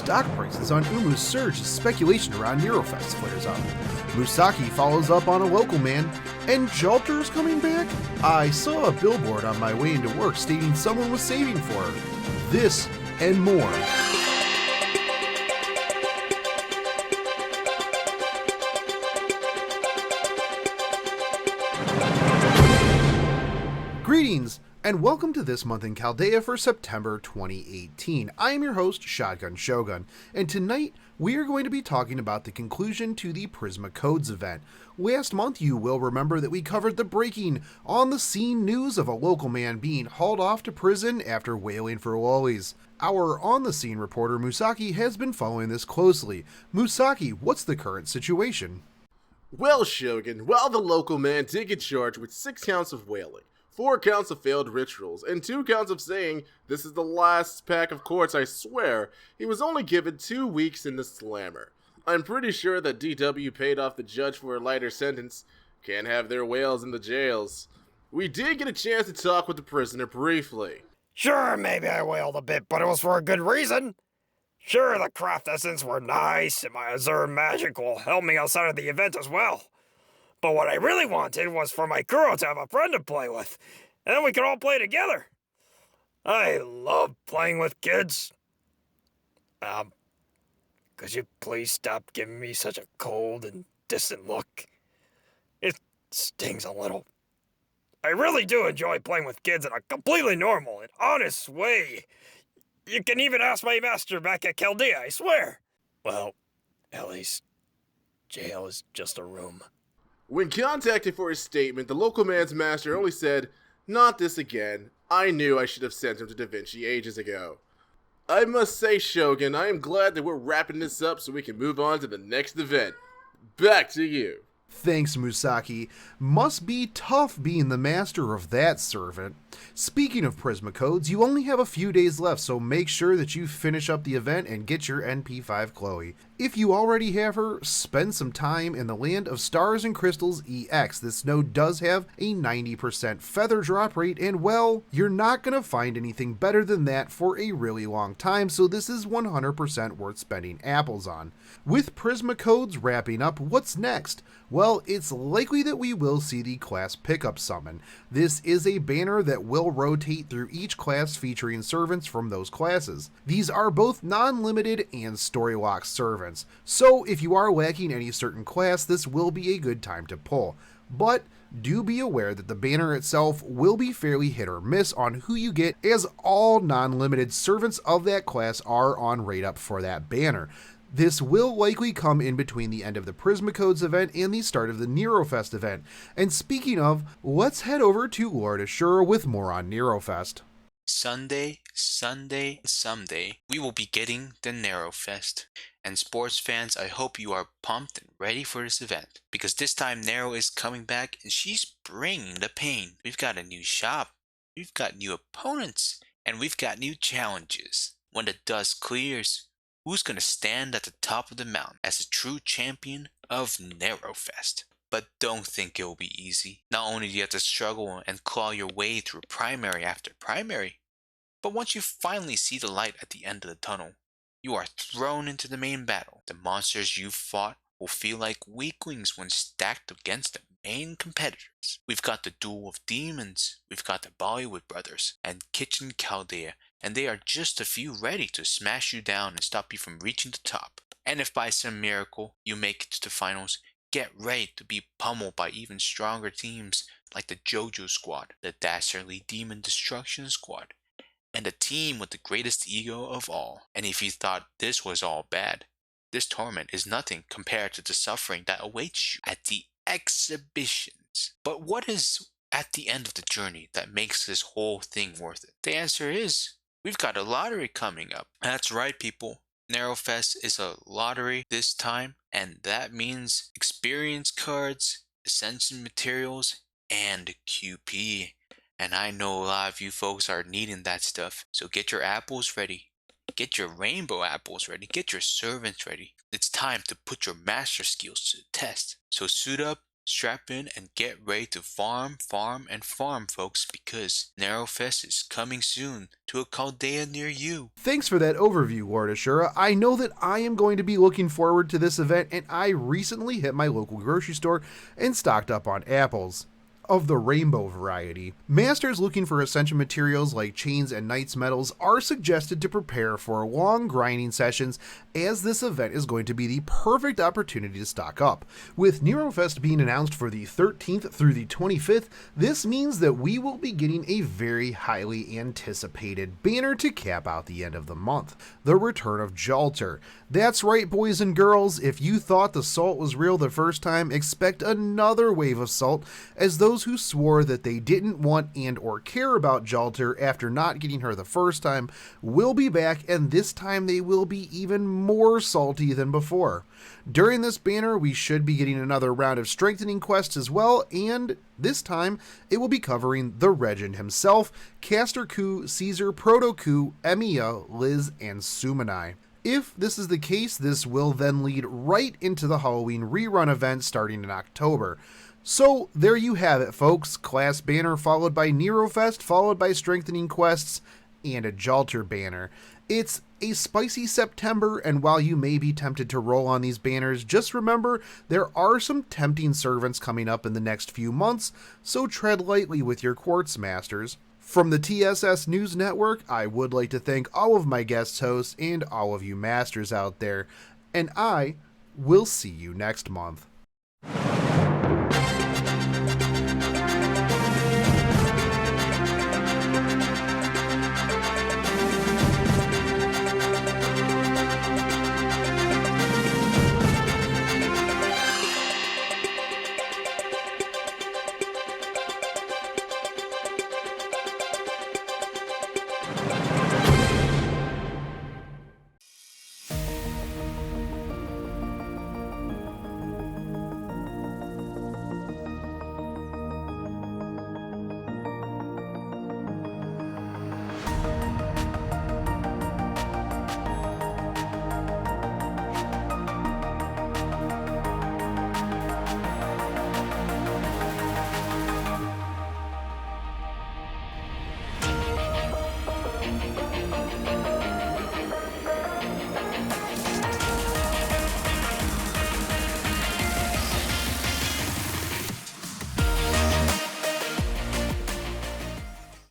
stock prices on Umu's surge as speculation around Nerofest flares up. Musaki follows up on a local man, and Jalter is coming back? I saw a billboard on my way into work stating someone was saving for her. This and more. Greetings, and welcome to This Month in Chaldea for September 2018. I am your host, Shogun, and tonight we are going to be talking about the conclusion to the Prisma Codes event. Last month, you will remember that we covered the breaking on-the-scene news of a local man being hauled off to prison after whaling for lollies. Our on-the-scene reporter, Musaki, has been following this closely. Musaki, what's the current situation? Well, Shogun, while the local man did get charged with 6 counts of whaling, 4 counts of failed rituals, and 2 counts of saying, "This is the last pack of courts, I swear," he was only given 2 weeks in the slammer. I'm pretty sure that DW paid off the judge for a lighter sentence. Can't have their whales in the jails. We did get a chance to talk with the prisoner briefly. Sure, maybe I wailed a bit, but it was for a good reason. Sure, the craft essence were nice, and my Azure magic will help me outside of the event as well. But what I really wanted was for my Kuro to have a friend to play with, and then we could all play together. I love playing with kids. Could you please stop giving me such a cold and distant look? It stings a little. I really do enjoy playing with kids in a completely normal and honest way. You can even ask my master back at Chaldea, I swear. Well, at least jail is just a room. When contacted for his statement, the local man's master only said, "Not this again. I knew I should have sent him to Da Vinci ages ago." I must say, Shogun, I am glad that we're wrapping this up so we can move on to the next event. Back to you. Thanks, Musaki. Must be tough being the master of that servant. Speaking of Prisma Codes, you only have a few days left, so make sure that you finish up the event and get your NP5 Chloe. If you already have her, spend some time in the Land of Stars and Crystals EX. This node does have a 90% feather drop rate, and well, you're not going to find anything better than that for a really long time, so this is 100% worth spending apples on. With Prisma Codes wrapping up, what's next? Well, it's likely that we will see the class pickup summon. This is a banner that will rotate through each class featuring servants from those classes. These are both non-limited and story lock servants, so if you are lacking any certain class, this will be a good time to pull. But do be aware that the banner itself will be fairly hit or miss on who you get, as all non-limited servants of that class are on rate up for that banner. This will likely come in between the end of the Prisma Codes event and the start of the Nerofest event. And speaking of, let's head over to Lord Ashura with more on Nerofest. Sunday, someday, we will be getting the Nerofest. And sports fans, I hope you are pumped and ready for this event, because this time Nero is coming back and she's bringing the pain. We've got a new shop, we've got new opponents, and we've got new challenges. When the dust clears, who's going to stand at the top of the mountain as a true champion of Nerofest? But don't think it will be easy. Not only do you have to struggle and claw your way through primary after primary, but once you finally see the light at the end of the tunnel, you are thrown into the main battle. The monsters you fought will feel like weaklings when stacked against the main competitors. We've got the Duel of Demons, we've got the Bollywood Brothers, and Kitchen Chaldea, and they are just a few ready to smash you down and stop you from reaching the top. And if by some miracle you make it to the finals, get ready to be pummeled by even stronger teams like the JoJo Squad, the Dastardly Demon Destruction Squad, and the team with the greatest ego of all. And if you thought this was all bad, this tournament is nothing compared to the suffering that awaits you at the exhibitions. But what is at the end of the journey that makes this whole thing worth it? The answer is, we've got a lottery coming up. That's right, people. Nerofest is a lottery this time, and that means experience cards, ascension materials, and QP. And I know a lot of you folks are needing that stuff, so get your apples ready. Get your rainbow apples ready. Get your servants ready. It's time to put your master skills to the test. So suit up, Strap in and get ready to farm, and farm, folks, because Nerofest is coming soon to a Chaldea near you. Thanks for that overview, Lord Ashura. I know that I am going to be looking forward to this event, and I recently hit my local grocery store and stocked up on apples of the rainbow variety. Masters looking for ascension materials like chains and knights metals are suggested to prepare for long grinding sessions, as this event is going to be the perfect opportunity to stock up. With Nerofest being announced for the 13th through the 25th, this means that we will be getting a very highly anticipated banner to cap out the end of the month, the return of Jalter. That's right, boys and girls, if you thought the salt was real the first time, expect another wave of salt, as those who swore that they didn't want and or care about Jalter after not getting her the first time will be back, and this time they will be even more salty than before. During this banner, we should be getting another round of strengthening quests as well, and this time it will be covering the Regent himself, Caster Ku, Caesar, Proto Ku, Emiya, Liz, and Sumanai. If this is the case, this will then lead right into the Halloween rerun event starting in October. So there you have it, folks. Class banner followed by Nerofest, followed by strengthening quests, and a Jalter banner. It's a spicy September, and while you may be tempted to roll on these banners, just remember there are some tempting servants coming up in the next few months, so tread lightly with your quartz masters. From the TSS News Network, I would like to thank all of my guest hosts and all of you masters out there, and I will see you next month.